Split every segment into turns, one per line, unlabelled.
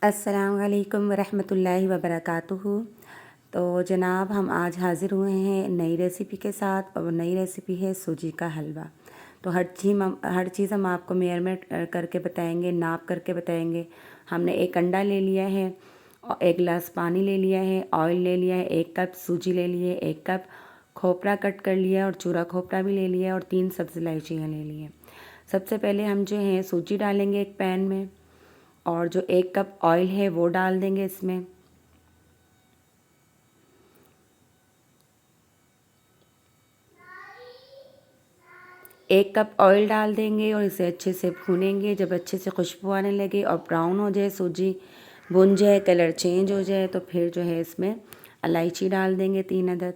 अस्सलाम वालेकुम वरहमतुल्लाहि वबरकातुहू। तो जनाब हम आज हाज़िर हुए हैं नई रेसिपी के साथ और नई रेसिपी है सूजी का हलवा। तो हर चीज़ हम आपको मेजरमेंट करके बताएंगे, नाप करके बताएंगे। हमने एक अंडा ले लिया है और 1 गिलास पानी ले लिया है, ऑयल ले लिया है, 1 कप सूजी ले लिए, 1 कप खोपरा कट कर लिया और चूरा खोपरा भी ले लिया और 3 सब्ज़ इलायचियाँ ले ली हैं। सबसे पहले हम जो है सूजी डालेंगे एक पैन में और जो 1 कप ऑयल है वो डाल देंगे इसमें। एक कप ऑयल डाल देंगे और इसे अच्छे से भूनेंगे। जब अच्छे से खुशबू आने लगे और ब्राउन हो जाए, सूजी भुन जाए, कलर चेंज हो जाए, तो फिर जो है इसमें इलायची डाल देंगे 3 अदद।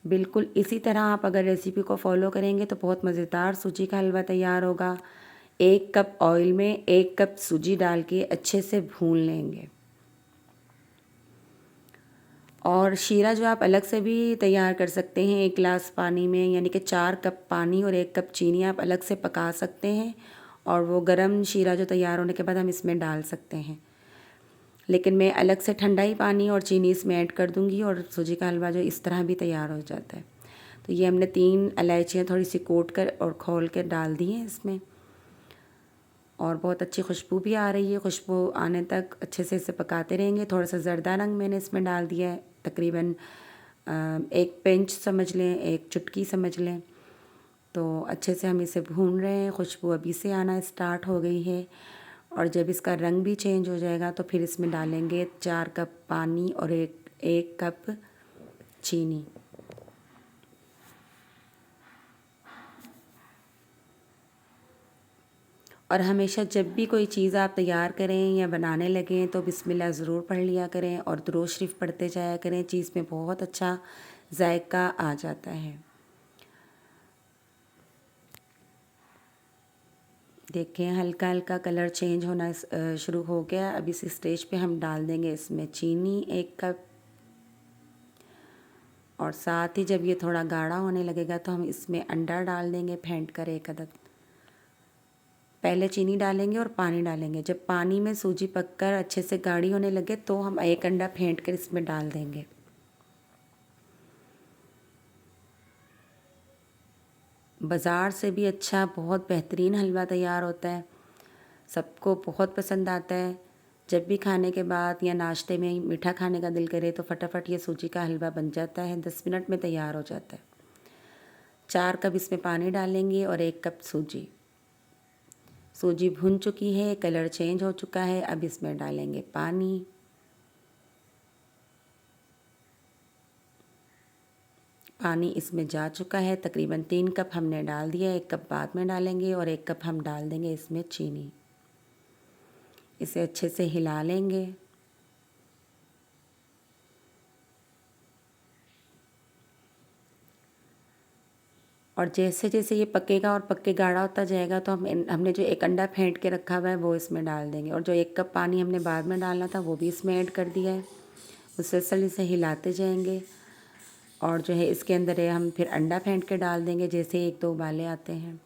बिल्कुल इसी तरह आप अगर रेसिपी को फॉलो करेंगे तो बहुत मज़ेदार सूजी का हलवा तैयार होगा। 1 कप ऑयल में 1 कप सूजी डाल के अच्छे से भून लेंगे। और शीरा जो आप अलग से भी तैयार कर सकते हैं 1 गिलास पानी में, यानी कि 4 कप पानी और 1 कप चीनी आप अलग से पका सकते हैं और वो गरम शीरा जो तैयार होने के बाद हम इसमें डाल सकते हैं। लेकिन मैं अलग से ठंडा ही पानी और चीनी इसमें ऐड कर दूंगी और सूजी का हलवा जो इस तरह भी तैयार हो जाता है। तो ये हमने 3 इलायचियाँ थोड़ी सी कोट कर और खोल कर डाल दी हैं इसमें और बहुत अच्छी खुशबू भी आ रही है। खुशबू आने तक अच्छे से इसे पकाते रहेंगे। थोड़ा सा ज़र्दा रंग मैंने इसमें डाल दिया है, तकरीबन 1 पिंच समझ लें, 1 चुटकी समझ लें। तो अच्छे से हम इसे भून रहे हैं। खुशबू अभी से आना स्टार्ट हो गई है और जब इसका रंग भी चेंज हो जाएगा तो फिर इसमें डालेंगे 4 कप पानी और एक कप चीनी। और हमेशा जब भी कोई चीज़ आप तैयार करें या बनाने लगें तो बिस्मिल्लाह ज़रूर पढ़ लिया करें और दुरूद शरीफ पढ़ते जाया करें। चीज़ में बहुत अच्छा जायका आ जाता है। देखें हल्का हल्का कलर चेंज होना शुरू हो गया। अब इस स्टेज पे हम डाल देंगे इसमें चीनी 1 कप और साथ ही जब ये थोड़ा गाढ़ा होने लगेगा तो हम इसमें अंडा डाल देंगे फेंट कर 1 अदद। पहले चीनी डालेंगे और पानी डालेंगे। जब पानी में सूजी पककर अच्छे से गाढ़ी होने लगे तो हम 1 अंडा फेंट कर इसमें डाल देंगे। बाज़ार से भी अच्छा बहुत बेहतरीन हलवा तैयार होता है, सबको बहुत पसंद आता है। जब भी खाने के बाद या नाश्ते में मीठा खाने का दिल करे तो फटाफट ये सूजी का हलवा बन जाता है, 10 मिनट में तैयार हो जाता है। 4 कप इसमें पानी डालेंगे और 1 कप सूजी। सूजी भुन चुकी है, कलर चेंज हो चुका है। अब इसमें डालेंगे पानी। पानी इसमें जा चुका है, तकरीबन 3 कप हमने डाल दिया, 1 कप बाद में डालेंगे और 1 कप हम डाल देंगे इसमें चीनी। इसे अच्छे से हिला लेंगे। और जैसे जैसे ये पकेगा और पक के गाढ़ा होता जाएगा तो हमने जो 1 अंडा फेंट के रखा हुआ है वो इसमें डाल देंगे और जो 1 कप पानी हमने बाद में डालना था वो भी इसमें ऐड कर दिया है। मुसलसल इसे हिलाते जाएंगे और जो है इसके अंदर हम फिर अंडा फेंट के डाल देंगे जैसे 1-2 उबाले आते हैं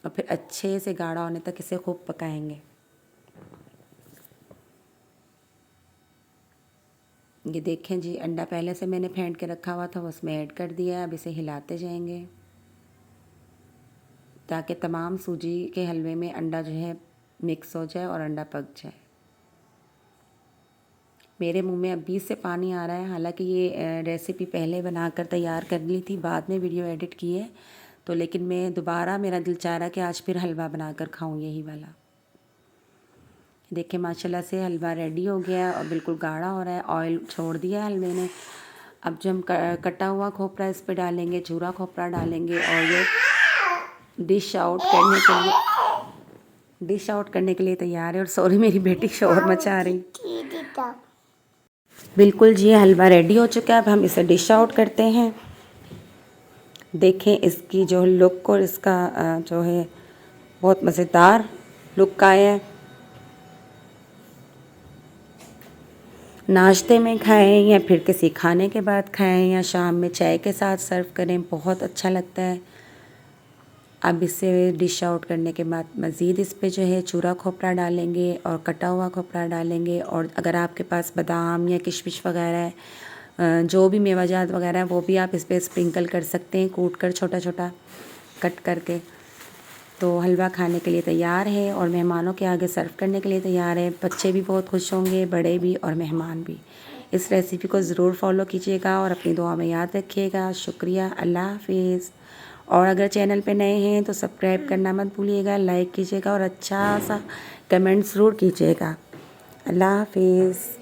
और फिर अच्छे से गाढ़ा होने तक इसे खूब पकाएंगे। ये देखें जी, अंडा पहले से मैंने फेंट के रखा हुआ था वो उसमें ऐड कर दिया है। अब इसे हिलाते जाएंगे ताकि तमाम सूजी के हलवे में अंडा जो है मिक्स हो जाए और अंडा पक जाए। मेरे मुंह में अभी से पानी आ रहा है। हालांकि ये रेसिपी पहले बनाकर तैयार कर ली थी, बाद में वीडियो एडिट की है तो, लेकिन मैं दोबारा मेरा दिल चाह रहा कि आज फिर हलवा बनाकर खाऊं यही वाला। देखिए माशाल्लाह से हलवा रेडी हो गया और बिल्कुल गाढ़ा हो रहा है, ऑयल छोड़ दिया हलवे ने। अब जो हम कटा हुआ खोपरा इस पे डालेंगे, चूरा खोपरा डालेंगे और ये डिश आउट करने के लिए तैयार है। और सॉरी मेरी बेटी शोर मचा रही। बिल्कुल जी हलवा रेडी हो चुका है। अब हम इसे डिश आउट करते हैं। देखें इसकी जो लुक और इसका जो है बहुत मज़ेदार लुक आया है। नाश्ते में खाएं या फिर किसी खाने के बाद खाएं या शाम में चाय के साथ सर्व करें, बहुत अच्छा लगता है। अब इससे डिश आउट करने के बाद मज़ीद इस पे जो है चूरा खोपरा डालेंगे और कटा हुआ खोपरा डालेंगे, और अगर आपके पास बादाम या किशमिश वगैरह है, जो भी मेवाजात वगैरह है वो भी आप इस पर स्प्रिंकल कर सकते हैं, कूट कर छोटा छोटा कट करके। तो हलवा खाने के लिए तैयार है और मेहमानों के आगे सर्व करने के लिए तैयार है। बच्चे भी बहुत खुश होंगे, बड़े भी और मेहमान भी। इस रेसिपी को ज़रूर फॉलो कीजिएगा और अपनी दुआ में याद रखिएगा। शुक्रिया, अल्लाह हाफिज़। और अगर चैनल पे नए हैं तो सब्सक्राइब करना मत भूलिएगा, लाइक कीजिएगा और अच्छा सा कमेंट ज़रूर कीजिएगा। अल्लाह हाफिज़।